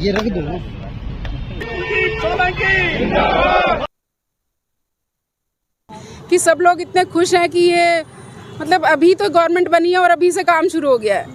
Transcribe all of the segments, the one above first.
ये रख दो। कि सब लोग इतने खुश हैं कि ये मतलब अभी तो गवर्नमेंट बनी है और अभी से काम शुरू हो गया है।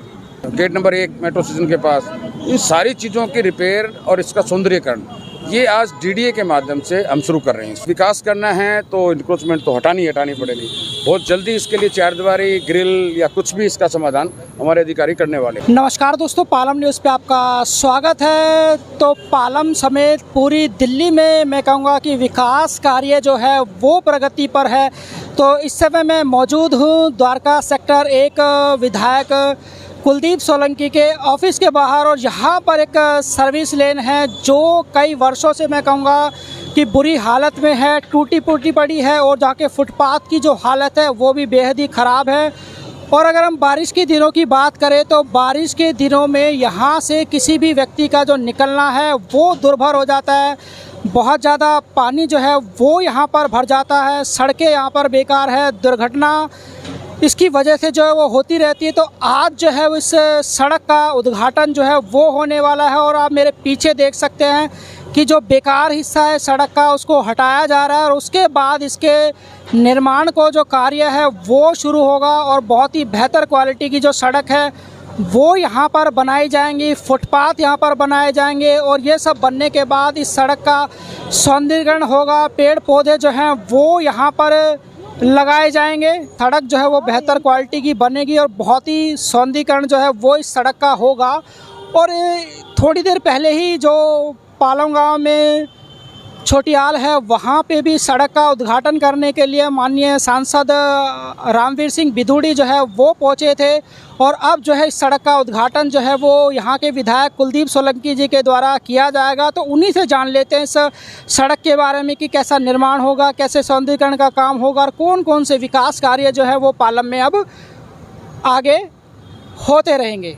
गेट नंबर 1 मेट्रो स्टेशन के पास इन सारी चीज़ों की रिपेयर और इसका सौंदर्यीकरण ये आज डीडीए के माध्यम से हम शुरू कर रहे हैं। विकास करना है तो इंक्रोचमेंट तो हटानी पड़ेगी। बहुत जल्दी इसके लिए चारदीवारी ग्रिल या कुछ भी इसका समाधान हमारे अधिकारी करने वाले हैं। नमस्कार दोस्तों, पालम न्यूज़ पे आपका स्वागत है। तो पालम समेत पूरी दिल्ली में मैं कहूँगा कि विकास कार्य जो है वो प्रगति पर है। तो इस समय मैं मौजूद हूँ द्वारका सेक्टर 1 विधायक कुलदीप सोलंकी के ऑफिस के बाहर, और यहाँ पर एक सर्विस लेन है जो कई वर्षों से मैं कहूँगा कि बुरी हालत में है, टूटी फूटी पड़ी है, और जहाँ के फुटपाथ की जो हालत है वो भी बेहद ही ख़राब है। और अगर हम बारिश के दिनों की बात करें तो बारिश के दिनों में यहाँ से किसी भी व्यक्ति का जो निकलना है वो दुर्भर हो जाता है। बहुत ज़्यादा पानी जो है वो यहाँ पर भर जाता है, सड़कें यहाँ पर बेकार है, दुर्घटना इसकी वजह से जो है वो होती रहती है। तो आज जो है इस सड़क का उद्घाटन जो है वो होने वाला है, और आप मेरे पीछे देख सकते हैं कि जो बेकार हिस्सा है सड़क का उसको हटाया जा रहा है, और उसके बाद इसके निर्माण को जो कार्य है वो शुरू होगा, और बहुत ही बेहतर क्वालिटी की जो सड़क है वो यहाँ पर बनाई जाएंगी, फुटपाथ यहाँ पर बनाए जाएंगे, और ये सब बनने के बाद इस सड़क का सौंदर्यीकरण होगा, पेड़ पौधे जो हैं वो यहाँ पर लगाए जाएंगे, सड़क जो है वो बेहतर क्वालिटी की बनेगी, और बहुत ही सौंदर्यीकरण जो है वो इस सड़क का होगा। और थोड़ी देर पहले ही जो पालम गाँव में छोटियाल है वहाँ पे भी सड़क का उद्घाटन करने के लिए माननीय सांसद रामवीर सिंह बिधूड़ी जो है वो पहुँचे थे, और अब जो है इस सड़क का उद्घाटन जो है वो यहाँ के विधायक कुलदीप सोलंकी जी के द्वारा किया जाएगा। तो उन्हीं से जान लेते हैं इस सड़क के बारे में कि कैसा निर्माण होगा, कैसे सौंदर्यीकरण का काम होगा, और कौन कौन से विकास कार्य जो है वो पालम में अब आगे होते रहेंगे।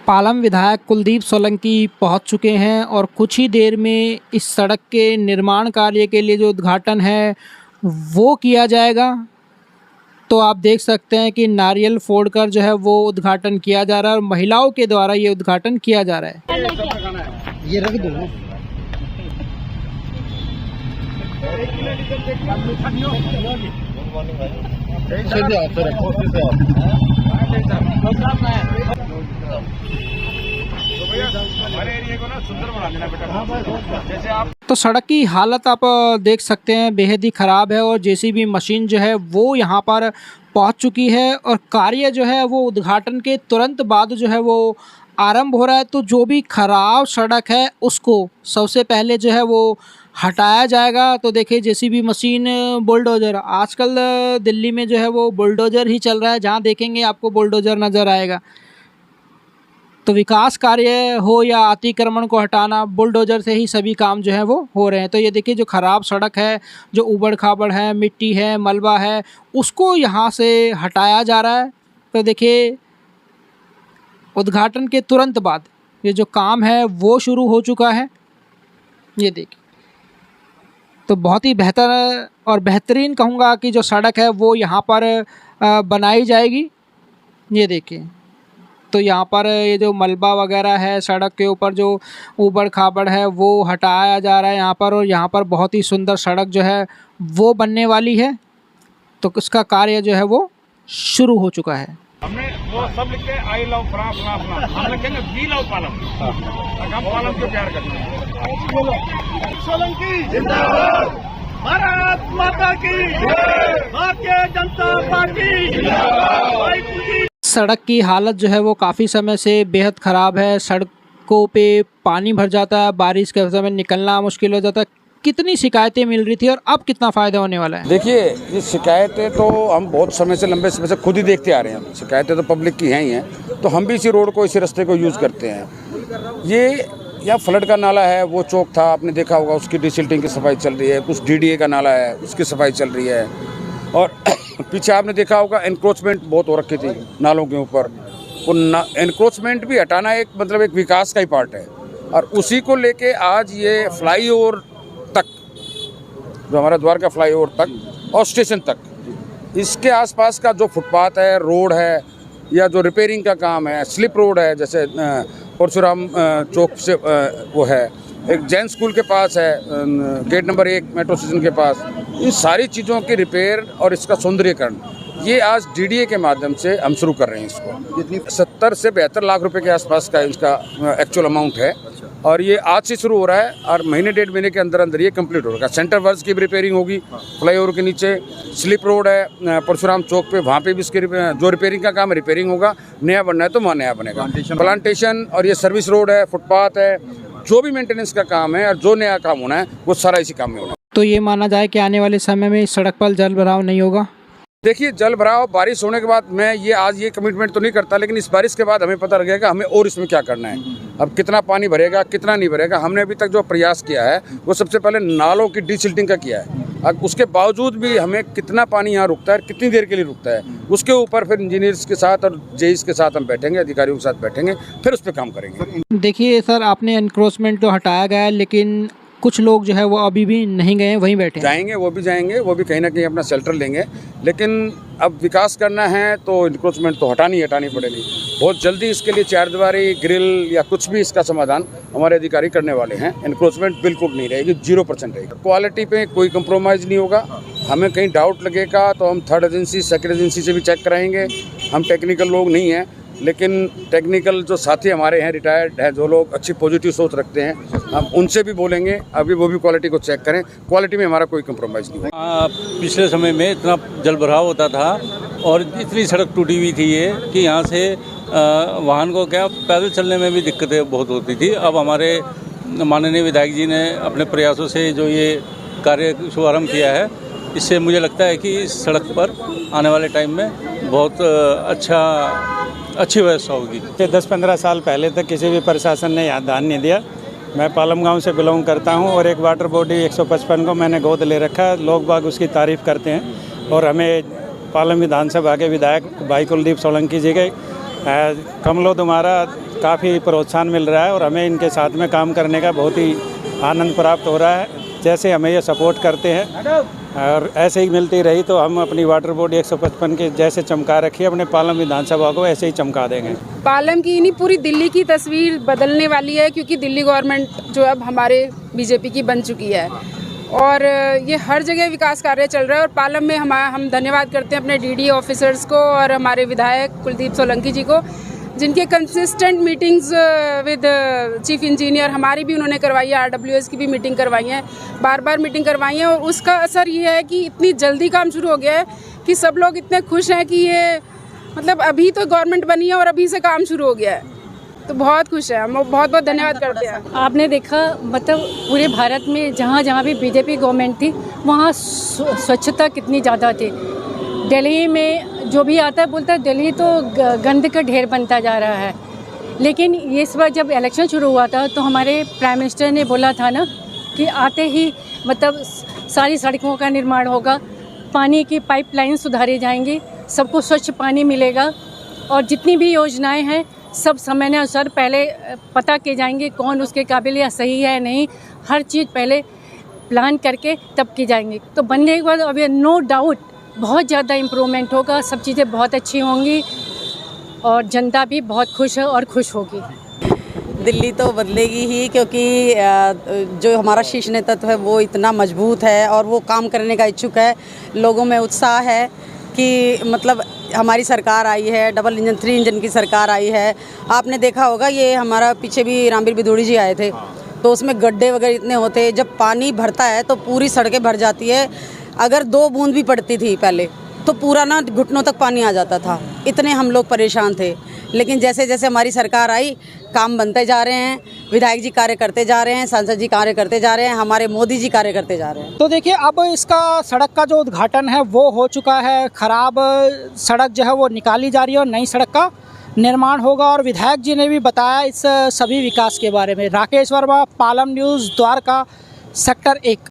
पालम विधायक कुलदीप सोलंकी पहुंच चुके हैं, और कुछ ही देर में इस सड़क के निर्माण कार्य के लिए जो उद्घाटन है वो किया जाएगा। तो आप देख सकते हैं कि नारियल फोड़कर जो है वो उद्घाटन किया जा रहा है, और महिलाओं के द्वारा ये उद्घाटन किया जा रहा है। ये रख दो। तो सड़क की हालत आप देख सकते हैं बेहद ही ख़राब है, और जेसीबी मशीन जो है वो यहाँ पर पहुँच चुकी है, और कार्य जो है वो उद्घाटन के तुरंत बाद जो है वो आरंभ हो रहा है। तो जो भी ख़राब सड़क है उसको सबसे पहले जो है वो हटाया जाएगा। तो देखिए जेसीबी मशीन, बुलडोज़र, आजकल दिल्ली में जो है वो बुलडोज़र ही चल रहा है, जहाँ देखेंगे आपको बुलडोज़र नज़र आएगा। तो विकास कार्य हो या अतिक्रमण को हटाना, बुलडोज़र से ही सभी काम जो है वो हो रहे हैं। तो ये देखिए जो ख़राब सड़क है, जो ऊबड़ खाबड़ है, मिट्टी है, मलबा है, उसको यहाँ से हटाया जा रहा है। तो देखिए उद्घाटन के तुरंत बाद ये जो काम है वो शुरू हो चुका है। ये देखिए तो बहुत ही बेहतर और बेहतरीन कहूँगा कि जो सड़क है वो यहाँ पर बनाई जाएगी। ये देखिए तो यहाँ पर ये जो मलबा वगैरह है सड़क के ऊपर, जो ऊबड़ खाबड़ है वो हटाया जा रहा है यहाँ पर, और यहाँ पर बहुत ही सुंदर सड़क जो है वो बनने वाली है। तो इसका कार्य जो है वो शुरू हो चुका है। हमने वो सब लिख के आई लव हम लिखेंगे वी लव पालम, हम पालम को प्यार करते हैं। सोलंकी जिंदाबाद, भारत माता की जय, भारतीय जनता पार्टी जिंदाबाद। सड़क की हालत जो है वो काफ़ी समय से बेहद ख़राब है। सड़कों पे पानी भर जाता है, बारिश के समय निकलना मुश्किल हो जाता है। कितनी शिकायतें मिल रही थी और अब कितना फ़ायदा होने वाला है? देखिए ये शिकायतें तो हम बहुत समय से, लंबे समय से खुद ही देखते आ रहे हैं। शिकायतें तो पब्लिक की हैं ही हैं, तो हम भी इसी रोड को, इसी रास्ते को यूज़ करते हैं। ये यहाँ फ्लड का नाला है, वो चौक था, आपने देखा होगा, उसकी डिसिल्टिंग की सफाई चल रही है। कुछ डीडीए का नाला है, उसकी सफाई चल रही है। और पीछे आपने देखा होगा एनक्रोचमेंट बहुत हो रखी थी नालों के ऊपर। वो एनक्रोचमेंट भी हटाना एक मतलब एक विकास का ही पार्ट है, और उसी को लेके आज ये फ्लाईओवर तक, जो हमारा द्वारका फ्लाईओवर तक और स्टेशन तक, इसके आसपास का जो फुटपाथ है, रोड है, या जो रिपेयरिंग का काम है, स्लिप रोड है, जैसे परशुराम चौक से वो है, एक जैन स्कूल के पास है, गेट नंबर 1 मेट्रो स्टेशन के पास। इन सारी चीज़ों की रिपेयर और इसका सौंदर्यीकरण ये आज डीडीए के माध्यम से हम शुरू कर रहे हैं। इसको 70 से 72 लाख रुपए के आसपास का इसका एक्चुअल अमाउंट है और ये आज से शुरू हो रहा है और महीने 1.5 महीने के अंदर अंदर ये कंप्लीट होगा। सेंटर वर्क्स की भी रिपेयरिंग होगी, फ्लाईओवर के नीचे स्लिप रोड है परशुराम चौक पे, वहाँ पे भी इसकी जो रिपेयरिंग का काम है रिपेयरिंग होगा। नया बनना है तो वहाँ नया बनेगा। प्लांटेशन और ये सर्विस रोड है, फुटपाथ है, जो भी मेंटेनेंस का काम है और जो नया काम होना है वो सारा इसी काम में होना है। तो ये माना जाए कि आने वाले समय में इस सड़क पर जल भराव नहीं होगा? देखिए, जल भराव बारिश होने के बाद मैं ये आज ये कमिटमेंट तो नहीं करता, लेकिन इस बारिश के बाद हमें पता लगेगा हमें और इसमें क्या करना है। अब कितना पानी भरेगा, कितना नहीं भरेगा। हमने अभी तक जो प्रयास किया है वो सबसे पहले नालों की डीसिल्टिंग का किया है। अब उसके बावजूद भी हमें कितना पानी यहाँ रुकता है, कितनी देर के लिए रुकता है, उसके ऊपर फिर इंजीनियर्स के साथ और जेईस के साथ हम बैठेंगे, अधिकारियों के साथ बैठेंगे, फिर उस पर काम करेंगे। देखिए सर, आपने एनक्रोचमेंट तो हटाया गया है, लेकिन कुछ लोग जो है वो अभी भी नहीं गए, वहीं बैठे जाएंगे, वो भी जाएंगे, वो भी कहीं ना कहीं अपना शेल्टर लेंगे। लेकिन अब विकास करना है तो इंक्रोचमेंट तो हटानी पड़ेगी। बहुत जल्दी इसके लिए चारदीवारी, ग्रिल या कुछ भी इसका समाधान हमारे अधिकारी करने वाले हैं। इंक्रोचमेंट बिल्कुल नहीं रहेगी, 0% रहेगी। क्वालिटी पे कोई कंप्रोमाइज़ नहीं होगा। हमें कहीं डाउट लगेगा तो हम थर्ड एजेंसी, सेकंड एजेंसी से भी चेक कराएंगे। हम टेक्निकल लोग नहीं हैं, लेकिन टेक्निकल जो साथी हमारे हैं, रिटायर्ड हैं, जो लोग अच्छी पॉजिटिव सोच रखते हैं, हम उनसे भी बोलेंगे। अभी वो भी क्वालिटी को चेक करें। क्वालिटी में हमारा कोई कंप्रोमाइज़ नहीं है। पिछले समय में इतना जल भराव होता था और इतनी सड़क टूटी हुई थी ये कि यहाँ से वाहन को क्या पैदल चलने में भी दिक्कतें बहुत होती थी। अब हमारे माननीय विधायक जी ने अपने प्रयासों से जो ये कार्य शुभारम्भ किया है, इससे मुझे लगता है कि इस सड़क पर आने वाले टाइम में बहुत अच्छी व्यवस्था होगी। 10-15 साल पहले तक किसी भी प्रशासन ने यहाँ ध्यान नहीं दिया। मैं पालम गांव से बिलोंग करता हूँ और एक वाटर बॉडी 155 को मैंने गोद ले रखा है। लोग बाग उसकी तारीफ़ करते हैं और हमें पालम विधानसभा के विधायक भाई कुलदीप सोलंकी जी के कमलों द्वारा काफ़ी प्रोत्साहन मिल रहा है और हमें इनके साथ में काम करने का बहुत ही आनंद प्राप्त हो रहा है। जैसे हमें ये सपोर्ट करते हैं और ऐसे ही मिलती रही तो हम अपनी वाटर बॉडी 155 के जैसे चमका रखी है, अपने पालम विधानसभा को ऐसे ही चमका देंगे। पालम की नहीं, पूरी दिल्ली की तस्वीर बदलने वाली है, क्योंकि दिल्ली गवर्नमेंट जो अब हमारे बीजेपी की बन चुकी है और ये हर जगह विकास कार्य चल रहा है। और पालम में हम धन्यवाद करते हैं अपने डीडी ऑफिसर्स को और हमारे विधायक कुलदीप सोलंकी जी को, जिनके consistent meetings with chief engineer हमारी भी उन्होंने करवाई है, RWS की भी मीटिंग करवाई है, बार मीटिंग करवाई है। और उसका असर ये है कि इतनी जल्दी काम शुरू हो गया है कि सब लोग इतने खुश हैं कि ये मतलब अभी तो गवर्नमेंट बनी है और अभी से काम शुरू हो गया है, तो बहुत खुश है। हम बहुत बहुत धन्यवाद करते हैं। आपने देखा मतलब पूरे भारत में जहाँ जहाँ भी बीजेपी गवर्नमेंट थी वहाँ स्वच्छता कितनी ज़्यादा थी। दिल्ली में जो भी आता है बोलता है दिल्ली तो गंद का ढेर बनता जा रहा है, लेकिन इस बार जब इलेक्शन शुरू हुआ था तो हमारे प्राइम मिनिस्टर ने बोला था ना कि आते ही मतलब सारी सड़कों का निर्माण होगा, पानी की पाइपलाइन सुधारी जाएंगी, सबको स्वच्छ पानी मिलेगा और जितनी भी योजनाएं हैं सब समयानुसार पहले पता किए जाएंगे कौन उसके काबिल या सही है नहीं, हर चीज़ पहले प्लान करके तब की जाएंगी। तो बनने के बाद अभी नो डाउट बहुत ज़्यादा इम्प्रूवमेंट होगा, सब चीज़ें बहुत अच्छी होंगी और जनता भी बहुत खुश है और खुश होगी। दिल्ली तो बदलेगी ही, क्योंकि जो हमारा शीर्ष नेतृत्व है वो इतना मजबूत है और वो काम करने का इच्छुक है। लोगों में उत्साह है कि मतलब हमारी सरकार आई है, डबल इंजन 3 इंजन की सरकार आई है। आपने देखा होगा ये हमारा पीछे भी रामवीर बिदूड़ी जी आए थे तो उसमें गड्ढे वगैरह इतने होते, जब पानी भरता है तो पूरी सड़कें भर जाती है। अगर 2 बूंद भी पड़ती थी पहले तो पूरा ना घुटनों तक पानी आ जाता था, इतने हम लोग परेशान थे। लेकिन जैसे जैसे हमारी सरकार आई काम बनते जा रहे हैं, विधायक जी कार्य करते जा रहे हैं, सांसद जी कार्य करते जा रहे हैं, हमारे मोदी जी कार्य करते जा रहे हैं। तो देखिए, अब इसका सड़क का जो उद्घाटन है वो हो चुका है। खराब सड़क जो है वो निकाली जा रही है और नई सड़क का निर्माण होगा और विधायक जी ने भी बताया इस सभी विकास के बारे में। Rakesh Verma, Palam news, Dwarka, sector 1।